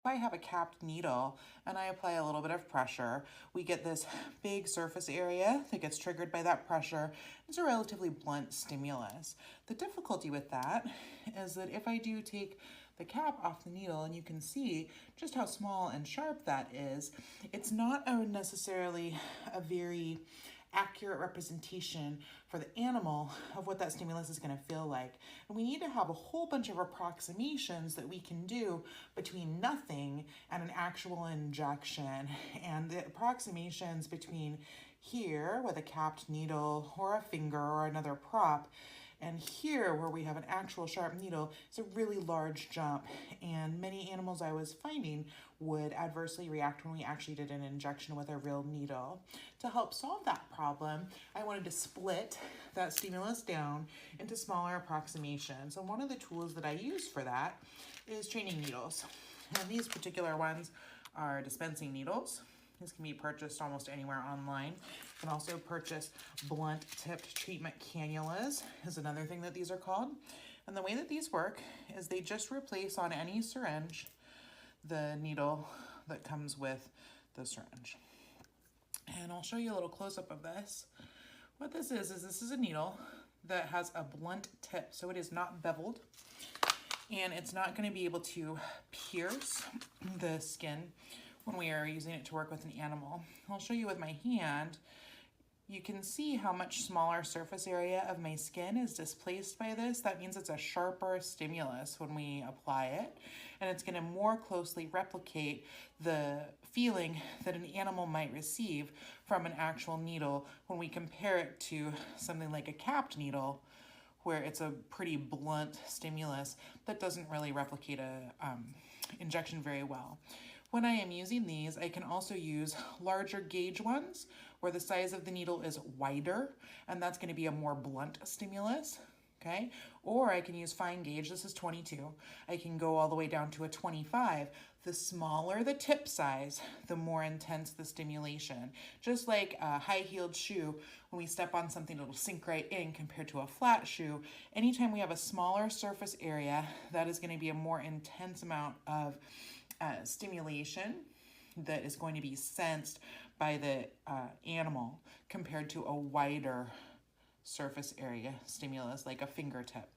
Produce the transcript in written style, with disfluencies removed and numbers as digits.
I have a capped needle and I apply a little bit of pressure, we get this big surface area that gets triggered by that pressure. It's a relatively blunt stimulus. The difficulty with that is that if I do take the cap off the needle, and you can see just how small and sharp that is, it's not necessarily a very accurate representation for the animal of what that stimulus is going to feel like. And we need to have a whole bunch of approximations that we can do between nothing and an actual injection. And the approximations between here with a capped needle or a finger or another prop, and here, where we have an actual sharp needle, is a really large jump. And many animals I was finding would adversely react when we actually did an injection with a real needle. To help solve that problem, I wanted to split that stimulus down into smaller approximations. And one of the tools that I use for that is training needles. And these particular ones are dispensing needles. These can be purchased almost anywhere online. You can also purchase blunt tipped treatment cannulas is another thing that these are called. And the way that these work is they just replace on any syringe the needle that comes with the syringe. And I'll show you a little close-up of this. What this is this is a needle that has a blunt tip, so it is not beveled, and it's not going to be able to pierce the skin when we are using it to work with an animal. I'll show you with my hand. You can see how much smaller surface area of my skin is displaced by this. That means it's a sharper stimulus when we apply it, and it's going to more closely replicate the feeling that an animal might receive from an actual needle when we compare it to something like a capped needle, where it's a pretty blunt stimulus that doesn't really replicate a injection very well. When I am using these, I can also use larger gauge ones where the size of the needle is wider, and that's going to be a more blunt stimulus, okay? Or I can use fine gauge. This is 22. I can go all the way down to a 25. The smaller the tip size, the more intense the stimulation. Just like a high-heeled shoe, when we step on something, it'll sink right in compared to a flat shoe. Anytime we have a smaller surface area, that is going to be a more intense amount of stimulation that is going to be sensed by the animal compared to a wider surface area stimulus like a fingertip.